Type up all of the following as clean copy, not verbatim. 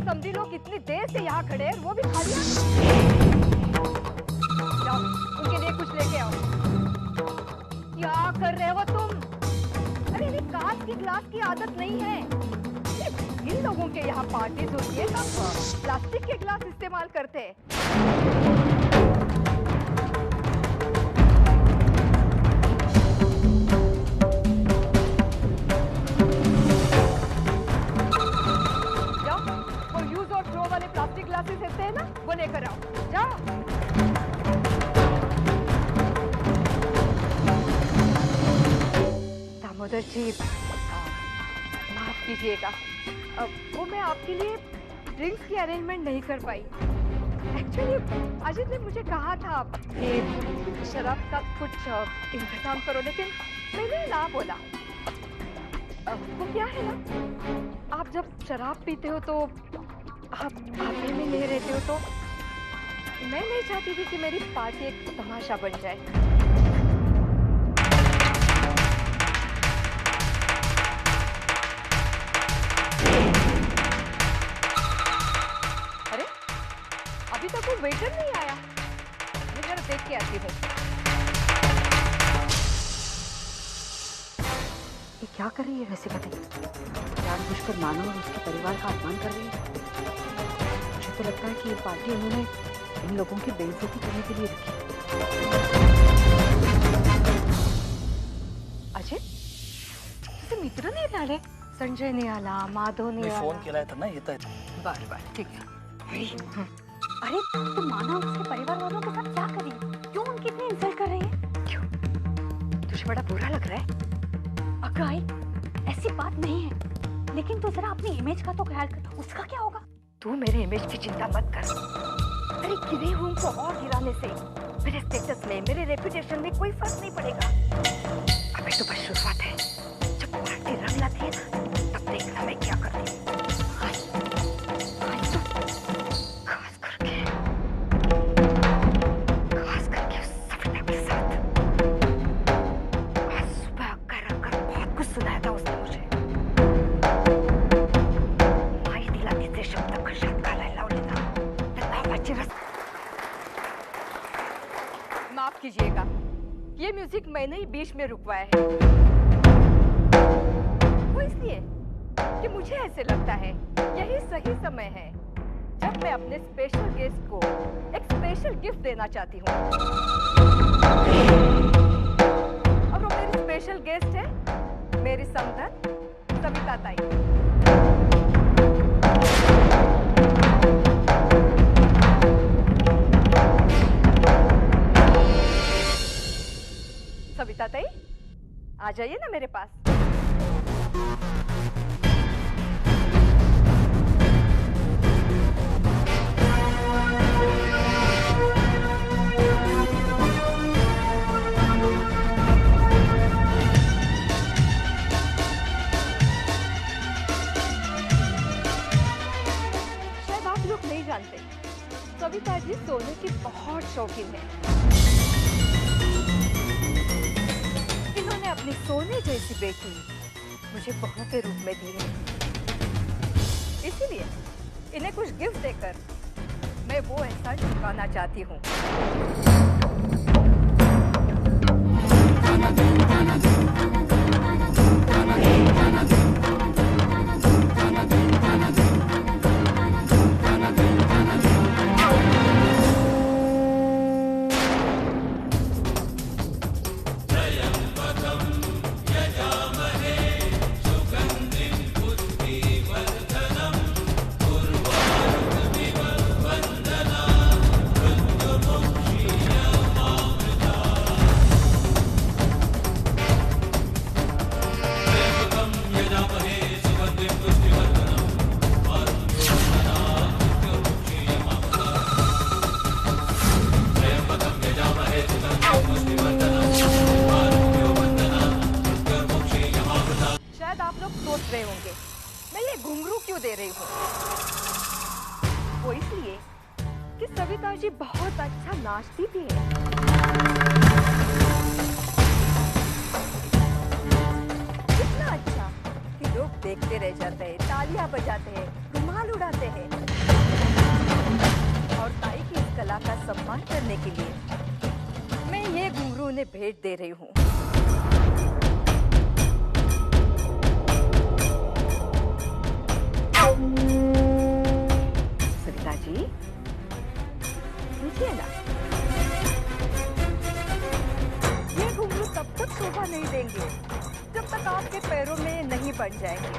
समझी लोग इतनी देर से यहाँ खड़े हैं, वो भी खाली हैं। जाओ, उनके लिए कुछ लेके आओ। क्या कर रहे हो तुम? अरे ये कांच की ग्लास की आदत नहीं है। इन लोगों के यहाँ पार्टीज होती है, सब प्लास्टिक के ग्लास इस्तेमाल करते हैं। प्लास्टिक ग्लासेस देते हैं ना, वो लेकर आओ। जाओ। दामोदर जी, माफ कीजिएगा, वो मैं आपके लिए ड्रिंक्स की अरेंजमेंट नहीं कर पाई। एक्चुअली अजित ने मुझे कहा था कि शराब का कुछ इंतजाम करो, लेकिन मैंने ना बोला। वो क्या है ना, आप जब शराब पीते हो तो आप आपे में नहीं रहते हो, तो मैं नहीं चाहती थी कि मेरी पार्टी एक तमाशा बन जाए। अरे अभी तक वो वेटर नहीं आया, मैं जरा देख के आती हूँ। ये क्या कर रही है रसिका दी? जानबूझकर मानो और उसके परिवार का अपमान कर रही है। तो लगता है कि ये पार्टी उन्होंने इन लोगों की बेइज्जती करने के लिए रखी। अजय, तुझे मित्र नहीं आले? संजय नहीं आला, माधव नहीं आला? फोन केलाय तर ना येत आहे। बर ठीक है। अरे तुम माना उसके परिवार वालों के साथ क्या करी? क्यों उनकी इतनी इंसल्ट कर रही है? क्यों? तुझे बड़ा बुरा लग रहा है? अकाई, ऐसी बात नहीं है, लेकिन तू जरा अपनी इमेज का तो ख्याल कर। उसका क्या होगा? तू मेरे इमेज की चिंता मत कर। अरे गिरे हुए को और गिराने से मेरे स्टेटस में, मेरे रेपुटेशन में कोई फर्क नहीं पड़ेगा। अभी तो बस शुरुआत है। जब पार्टी रंग लाती है ना, तब देखना मैं क्या करती हूँ। आज तो खास करके उस सविता के साथ। आज सुबह कर बहुत कुछ सुनाया था उसने मुझे। माफ कीजिएगा, ये म्यूजिक मैंने ही बीच में रुकवाया है। वो इसलिए कि मुझे ऐसे लगता है यही सही समय है जब मैं अपने स्पेशल गेस्ट को एक स्पेशल गिफ्ट देना चाहती हूँ। और वो मेरी स्पेशल गेस्ट है मेरी समधन सविता ताई। सविता ताई, आ जाइए ना मेरे पास। शायद आप लोग नहीं जानते, सविता जी सोने की बहुत शौकीन है। इन्होंने अपनी सोने जैसी बेटी मुझे बहू के रूप में दी है, इसीलिए इन्हें कुछ गिफ्ट देकर मैं वो एहसान चुकाना चाहती हूँ। रहे होंगे मैं ये घुंघरू क्यों दे रही हूँ। वो इसलिए कि सविता जी बहुत अच्छा नाचती भी है। इतना अच्छा कि लोग देखते रह जाते हैं, तालियां बजाते हैं, रुमाल उड़ाते हैं। सम्मान करने के लिए मैं ये घुंघरू उन्हें भेंट दे रही हूँ। सरिता जी, लीजिए ना। ये घुंघरू तब तक शोभा नहीं देंगे जब तक आपके पैरों में नहीं बन जाएंगे।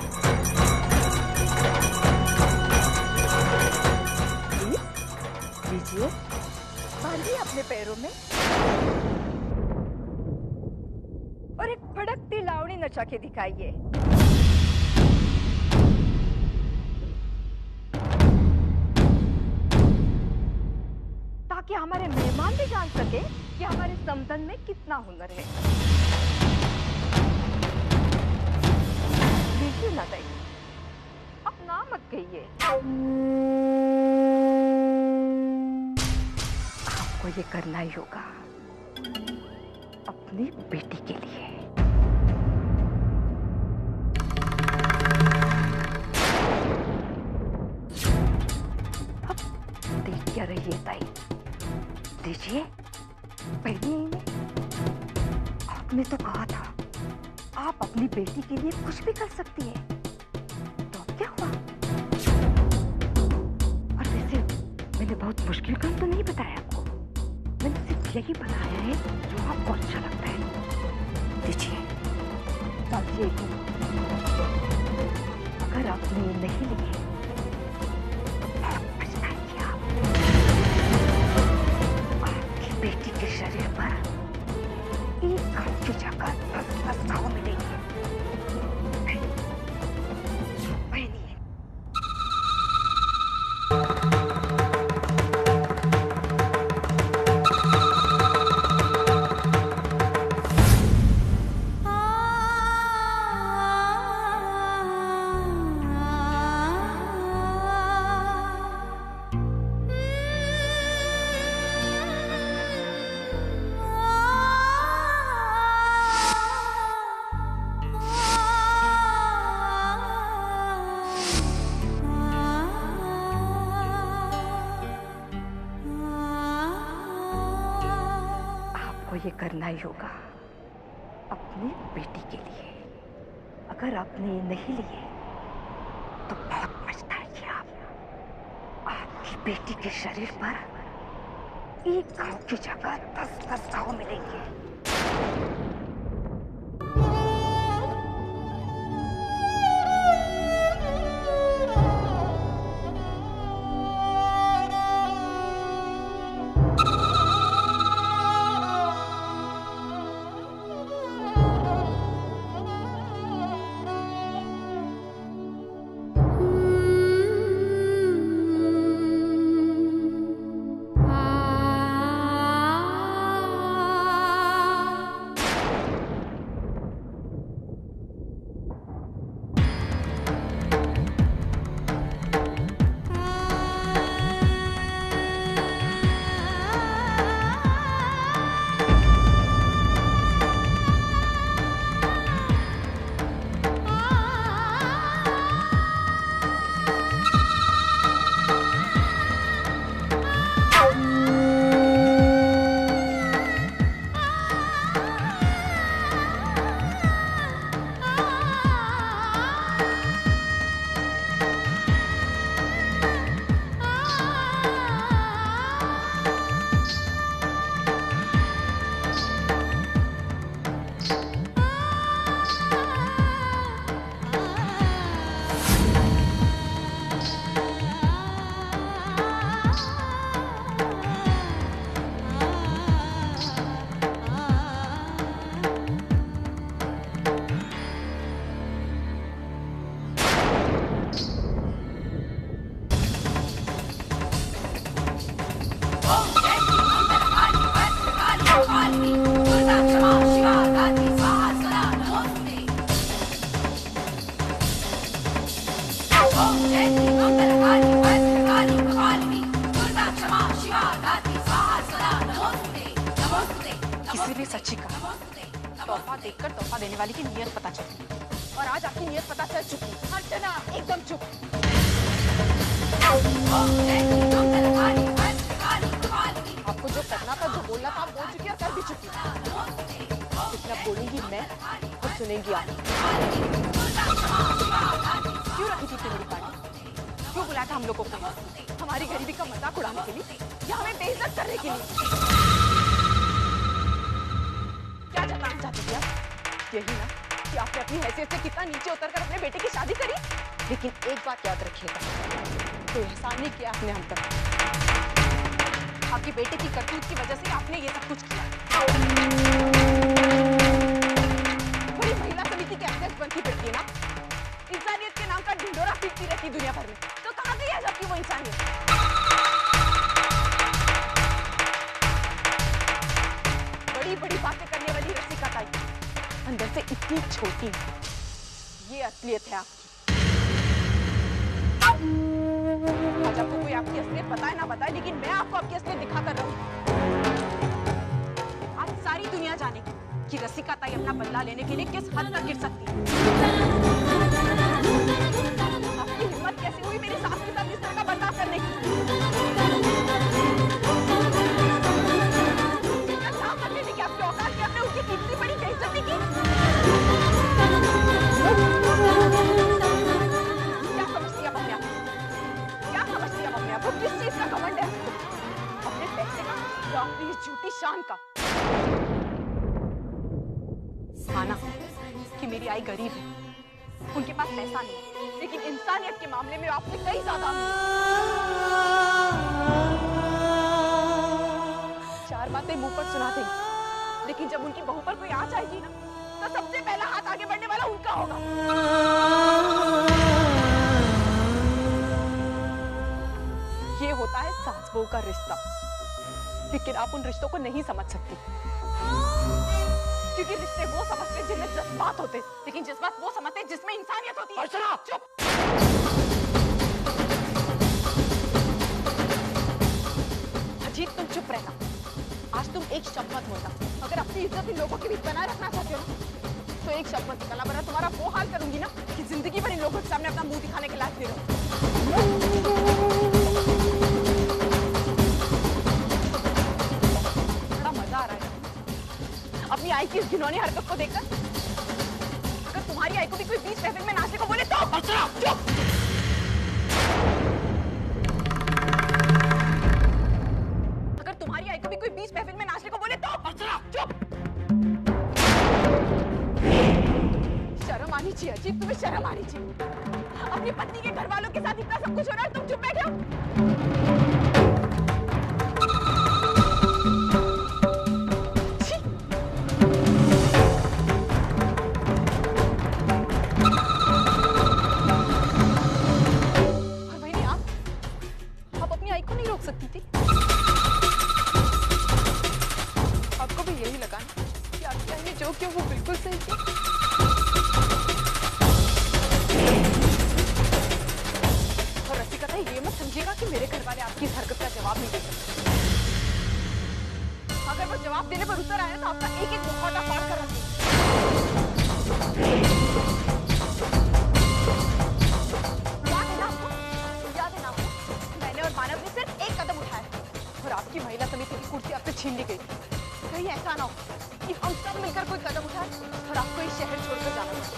लीजिए, बांधिए अपने पैरों में और एक फड़कती लावणी नचा के दिखाइए। ताकि हमारे मेहमान भी जान सके कि हमारे समदन में कितना हुनर है। लीजिए ना दाई, अब ना मत कहिए। आपको ये करना ही होगा अपनी बेटी के लिए। अब देख क्या रही है ताई, दीजिए, पहनिए इन्हें। आपने तो कहा था आप अपनी बेटी के लिए कुछ भी कर सकती हैं, तो अब क्या हुआ? और वैसे मैंने बहुत मुश्किल काम तो नहीं बताया आपको, मैंने सिर्फ यही बताया है जो आपको अच्छा लगता है। दीजिए, डालिए। अगर आपने नहीं लिए तो बहुत पछताएंगे आप। आपकी बेटी के शरीर पर एक घाव की जगह 10 घाव मिलेंगे। पहनिए। ये करना ही होगा अपनी बेटी के लिए। अगर आपने ये नहीं लिए तो बहुत पछताएंगे आप। आपकी बेटी के शरीर पर एक घाव की जगह 10 घाव मिलेंगे। किसी भी सच्ची का तोहफा देखकर तोहफा देने वाली की नीयत पता चलती है, और आज आपकी नीयत पता चल चुकी है। हटना, एकदम चुप। आपको जाएगी आप। क्यों रखी थी मेरी पार्टी? क्यों बुलाया था हम लोगों को? हमारी गरीबी का मजाक उड़ाने के लिए या हमें बेइज्जत करने के लिए? क्या जताना चाहती थी आप? यही ना कि आपने अपनी हैसियत से कितना नीचे उतरकर अपने बेटे की शादी करी। लेकिन एक बात याद रखिएगा, कोई एहसान नहीं किया आपने हम पर। आपके बेटे की करतूत की वजह से आपने ये सब कुछ किया। बड़ी महिला समिति के अध्यक्ष बनती फिरती है ना, इंसानियत के नाम का ढिंढोरा पीटती रहती दुनिया भर में, तो कहाँ गई है आपकी वो इंसानियत? बड़ी बड़ी बातें करने वाली रसिका ताई अंदर से इतनी छोटी, ये असलियत है आपकी। आज आपको कोई आपकी असलियत बताए ना बताए, लेकिन मैं आपको आपकी असलियत दिखा कर रहूं। आज सारी दुनिया जानेगी कि रसिका ताई अपना बदला लेने के लिए किस हद तक गिर सकती है। आपकी हिम्मत कैसे हुई मेरी सास के साथ इस तरह का बर्ताव करने की? आपके औकात की आपने उनकी कितनी बड़ी बेइज्जती की। क्या समझती है अपने आप? क्या समझती है अपने आप? वो किस चीज का घमंड है? अपने पैसे का या अपनी इस झूठी शान का? माना कि मेरी आई गरीब है, उनके पास पैसा नहीं, लेकिन इंसानियत के मामले में आपसे कई ज्यादा। चार बातें मुंह पर सुना देंगी, लेकिन जब उनकी बहू पर कोई आ जाएगी ना, तो सबसे पहला हाथ आगे बढ़ने वाला उनका होगा। ये होता है सास बहू का रिश्ता, लेकिन आप उन रिश्तों को नहीं समझ सकती, क्योंकि रिश्ते वो समझते जिनमें जज्बात होते, लेकिन जज्बात वो समझते जिसमें इंसानियत होती है। चुप। अजीत, तुम चुप रहना। आज तुम एक शब्द मत बोलना। अगर अपनी इज्जत इन लोगों के बीच बनाए रखना चाहते हो ना, तो एक शब्द मत निकालना, वरना तुम्हारा वो हाल करूंगी ना कि जिंदगी भर इन लोगों के सामने अपना मुंह दिखाने के लायक नहीं रहो। बड़ा मजा आ रहा है अपनी आई की इस घिनौनी हरकत को देखकर। अगर तुम्हारी आई को भी कोई 20 महफिल में नाचने को बोले तो चुप। तुम्हारी आई को भी कोई 20 महफिल में नाचने को बोले तो चुप। शर्म आनी चाहिए अजीब, तुम्हें शर्म आनी चाहिए। अपनी पत्नी के घर वालों के साथ इतना सब कुछ हो रहा है, तुम चुप बैठे हो। और भाई आप अपनी आई को नहीं रोक सकती थी? आपको भी यही लगा ना कि आपकी आई ने जो किया वो बिल्कुल सही किया? और रसिका ताई, ये मत समझिएगा कि मेरे घर वाले आपकी इस हरकत का जवाब नहीं दे सकते। अगर वो जवाब देने पर उतर आया तो आपका एक एक मुखौटा फाड़ कर रख देंगे। याद है ना आपको? याद है ना आपको? मैंने और मानव ने सिर्फ एक कदम उठाया और आपकी महिला समिति की कुर्सी आपसे छीन ली गई। कहीं ऐसा ना हो कि हम सब मिलकर कोई कदम उठाए और आपको इस शहर छोड़कर जाना पड़े।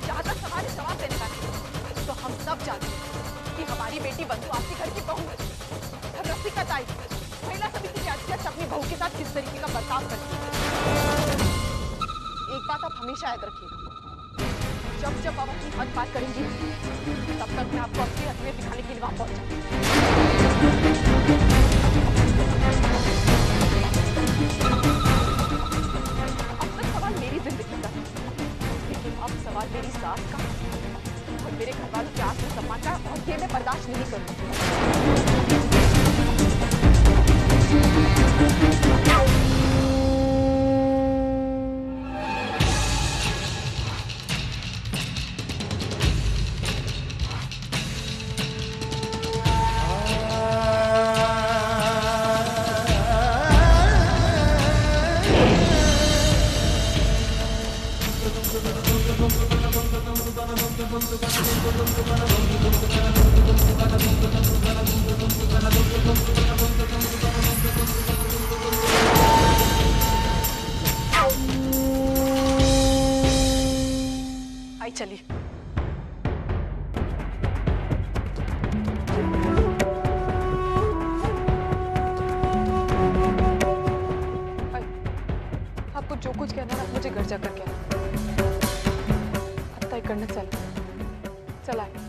जहाँ तक सवाल जवाब देने का है, तो हम सब जानते हैं कि हमारी बेटी बंधु आपके घर की बहू है। रसिका ताई महिला समिति के अध्यक्ष अपनी बहू के साथ किस तरीके का बर्ताव करती है। एक बात आप हमेशा याद रखिएगा, जब जब आप अपनी हद पार करेंगी, तब तक मैं आपको अपनी असलियत दिखाने के लिए वहां पहुंचाऊंगी। अब तक सवाल मेरी जिंदगी का, लेकिन अब सवाल मेरी सास का और मेरे घर वालों के आत्म सम्मान का, और ये मैं बर्दाश्त नहीं करूंगी। आई चली। आपको जो कुछ कहना है मुझे घर जाकर कहना। अब तय करने चल आए।